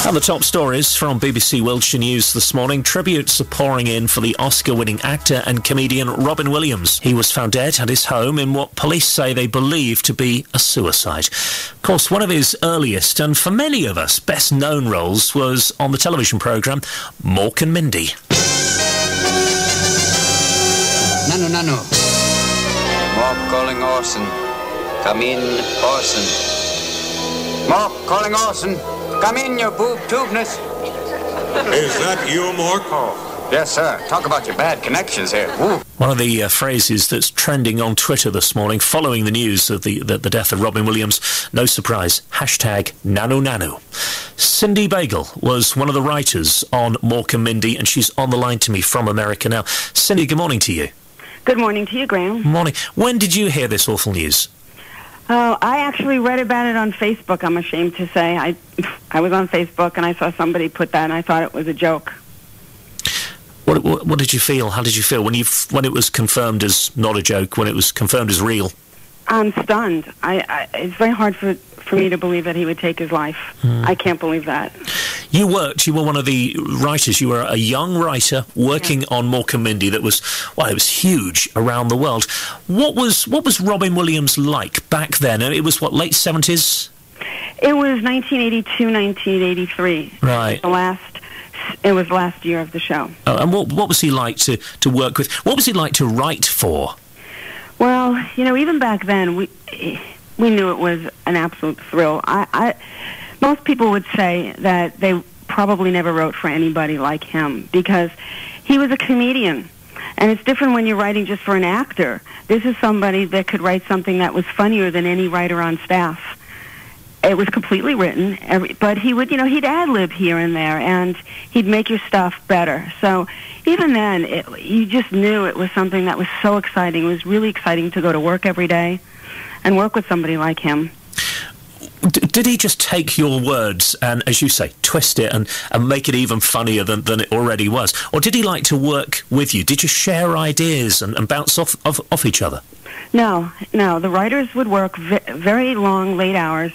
And the top stories from BBC Wiltshire News this morning. Tributes are pouring in for the Oscar-winning actor and comedian Robin Williams. He was found dead at his home in what police say they believe to be a suicide. Of course, one of his earliest, and for many of us, best-known roles was on the television programme Mork and Mindy. Nano, nano. Mork calling Orson. Come in, Orson. Mork calling Orson. Come in, you boob-tubness. Is that you, Mork? Oh, yes, sir. Talk about your bad connections here. Woo. One of the phrases that's trending on Twitter this morning, following the news of the death of Robin Williams, no surprise, hashtag #NanoNano. Cindy Bagel was one of the writers on Mork and Mindy, and she's on the line to me from America now. Cindy, good morning to you. Good morning to you, Graham. Morning. When did you hear this awful news? Oh, I actually read about it on Facebook, I'm ashamed to say. I was on Facebook and I saw somebody put that and I thought it was a joke. What did you feel? How did you feel when it was confirmed as not a joke, when it was confirmed as real? I'm stunned. It's very hard for me to believe that he would take his life. I can't believe that. You were one of the writers. You were a young writer working on Mork and Mindy that was, well, it was huge around the world. What was Robin Williams like back then? It was, what, late 70s? It was 1982, 1983. Right. It was the last year of the show. And what was he like to work with? What was he like to write for? Well, even back then, we knew it was an absolute thrill. Most people would say that they probably never wrote for anybody like him because he was a comedian. And it's different when you're writing just for an actor. This is somebody that could write something that was funnier than any writer on staff. It was completely written, but he would, he'd ad-lib here and there, and he'd make your stuff better. So even then, you just knew it was something that was so exciting. It was really exciting to go to work every day and work with somebody like him. Did he just take your words and, as you say, twist it and make it even funnier than it already was? Or did he like to work with you? Did you share ideas and bounce off each other? No. The writers would work very long, late hours.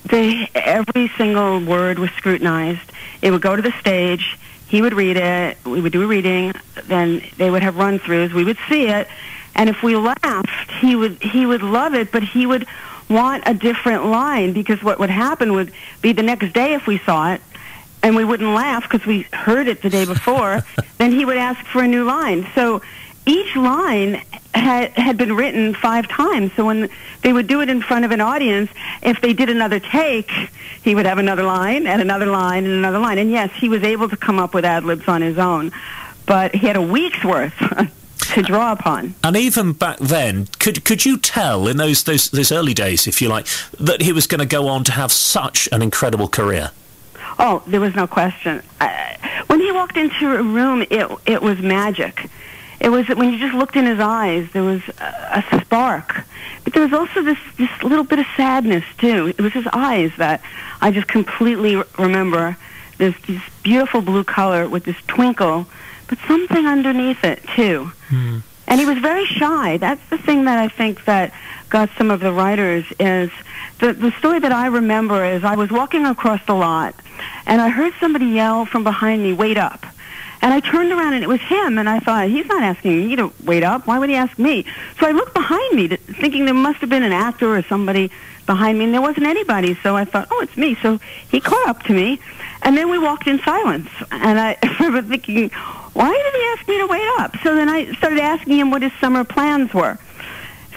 Every single word was scrutinized. It would go to the stage. He would read it. We would do a reading. Then they would have run-throughs. We would see it. And if we laughed, he would love it, but he would want a different line, because what would happen would be the next day if we saw it and we wouldn't laugh because we heard it the day before, then he would ask for a new line. So each line had been written 5 times. So when they would do it in front of an audience, if they did another take, he would have another line and another line and another line. And yes, he was able to come up with ad-libs on his own, but he had a week's worth to draw upon. And even back then, could you tell in those early days, if you like, that he was going to go on to have such an incredible career? Oh, there was no question. When he walked into a room, it was magic. It was when you just looked in his eyes, there was a spark. But there was also this little bit of sadness, too. It was his eyes that I just completely remember. This beautiful blue color with this twinkle, but something underneath it, too. Mm. And he was very shy. That's the thing that I think that got some of the writers is the story that I remember is I was walking across the lot, and I heard somebody yell from behind me, "Wait up." And I turned around, and it was him, and I thought, he's not asking me to wait up. Why would he ask me? So I looked behind me, thinking there must have been an actor or somebody behind me, and there wasn't anybody. So I thought, oh, it's me. So he caught up to me, and then we walked in silence. And I remember thinking, why did he ask me to wait up? So then I started asking him what his summer plans were.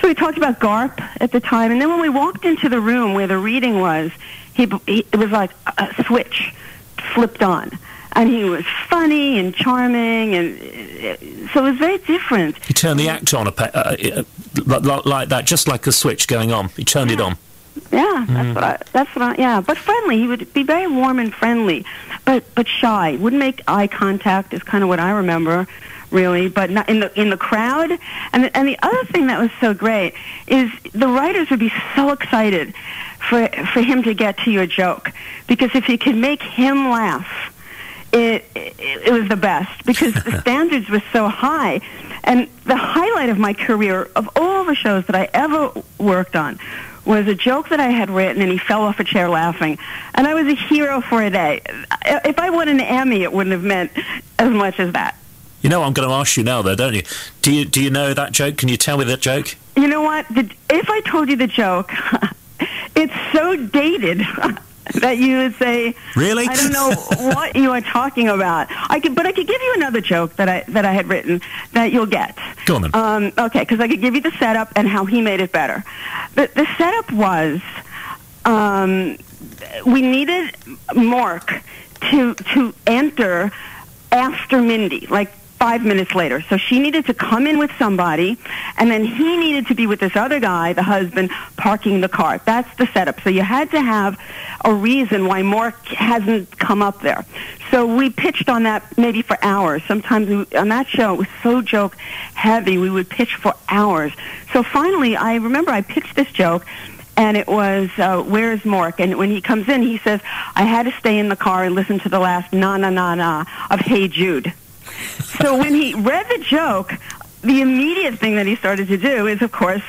So we talked about GARP at the time, and then when we walked into the room where the reading was, it was like a switch flipped on. And he was funny and charming, and so it was very different. He turned the act on like that, just like a switch going on. He turned it on. Yeah, that's what I. Yeah, but friendly. He would be very warm and friendly, but shy. Wouldn't make eye contact. Is kind of what I remember, really. But not in the crowd. And the other thing that was so great is the writers would be so excited for him to get to your joke, because if you could make him laugh, it was the best, because the standards were so high. And the highlight of my career, of all the shows that I ever worked on, was a joke that I had written, and he fell off a chair laughing. And I was a hero for a day. If I won an Emmy, it wouldn't have meant as much as that. You know, I'm going to ask you now, though, don't you? Do you know that joke? Can you tell me that joke? You know what? If I told you the joke, it's so dated that you would say, "Really? I don't know what you are talking about." But I could give you another joke that I had written that you'll get. Go on then. Okay, because I could give you the setup and how he made it better. The setup was we needed Mork to enter after Mindy, like 5 minutes later. So she needed to come in with somebody, and then he needed to be with this other guy, the husband, parking the car. That's the setup. So you had to have a reason why Mork hasn't come up there. So we pitched on that maybe for hours. Sometimes on that show, it was so joke heavy, we would pitch for hours. So finally, I remember I pitched this joke, and it was, where's Mork? And when he comes in, he says, I had to stay in the car and listen to the last na-na-na-na of Hey Jude. So when he read the joke, the immediate thing that he started to do is, of course,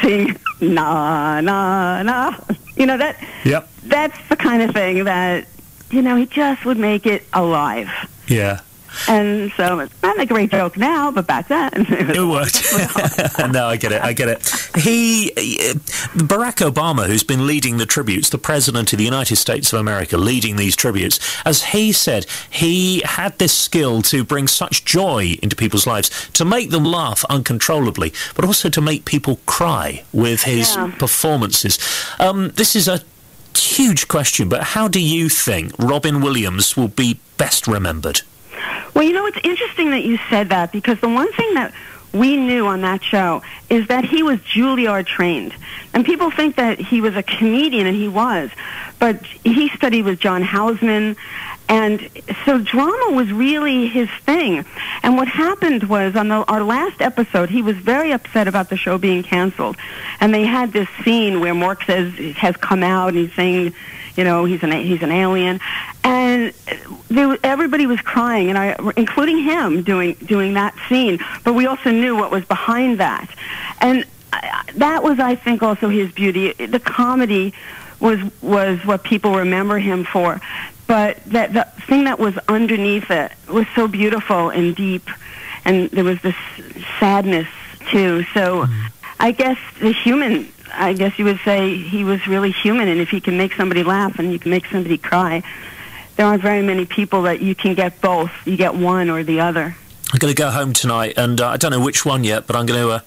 sing na na na. You know that. Yep. That's the kind of thing that he just would make it alive. Yeah. And so it's not a great joke now, but back then it worked. No, I get it. Barack Obama, who's been leading the tributes, the President of the United States of America, leading these tributes, as he said, he had this skill to bring such joy into people's lives, to make them laugh uncontrollably, but also to make people cry with his performances. This is a huge question, but how do you think Robin Williams will be best remembered? Well, it's interesting that you said that, because the one thing that we knew on that show is that he was Juilliard trained. And people think that he was a comedian, and he was. But he studied with John Houseman, and so drama was really his thing. And what happened was, on our last episode, he was very upset about the show being canceled. And they had this scene where Mork has come out, and he's saying, he's an alien. And everybody was crying, and including him, doing that scene. But we also knew what was behind that, and that was, I think, also his beauty. The comedy was what people remember him for, but the thing that was underneath it was so beautiful and deep, and there was this sadness too. So, I guess you would say he was really human, and if he can make somebody laugh and you can make somebody cry, there aren't very many people that you can get both. You get one or the other. I'm going to go home tonight, and I don't know which one yet, but I'm going to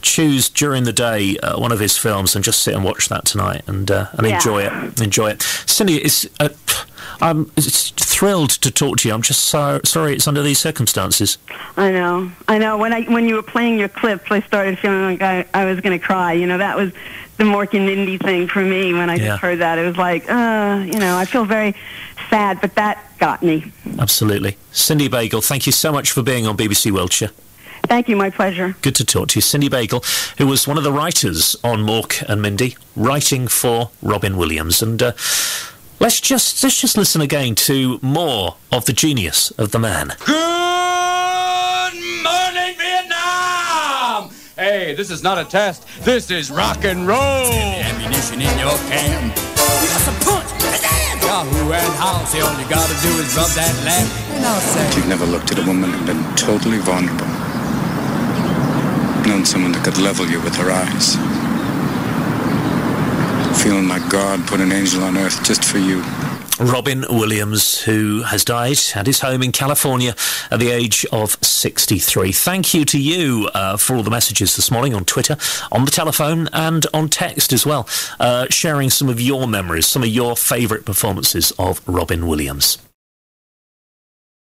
choose during the day one of his films and just sit and watch that tonight and enjoy it. Cindy, I'm thrilled to talk to you. I'm just sorry it's under these circumstances. I know. When you were playing your clips, I started feeling like I was going to cry. That was the Mork and Mindy thing for me when I just heard that. It was like, I feel very sad, but that got me. Absolutely. Cindy Bagel, thank you so much for being on BBC Wiltshire. Thank you, my pleasure. Good to talk to you. Cindy Bagel, who was one of the writers on Mork and Mindy, writing for Robin Williams. And let's just listen again to more of the genius of the man. Good morning, Vietnam! Hey, this is not a test. This is rock and roll. Ammunition in your camp. That's a punch. Yahoo and house. All you gotta do is rub that lamp. And I'll say, you've never looked at a woman and been totally vulnerable. Known someone that could level you with her eyes. Feeling like God put an angel on earth just for you. Robin Williams, who has died at his home in California at the age of 63. Thank you to you for all the messages this morning on Twitter, on the telephone and on text as well, sharing some of your memories, some of your favourite performances of Robin Williams.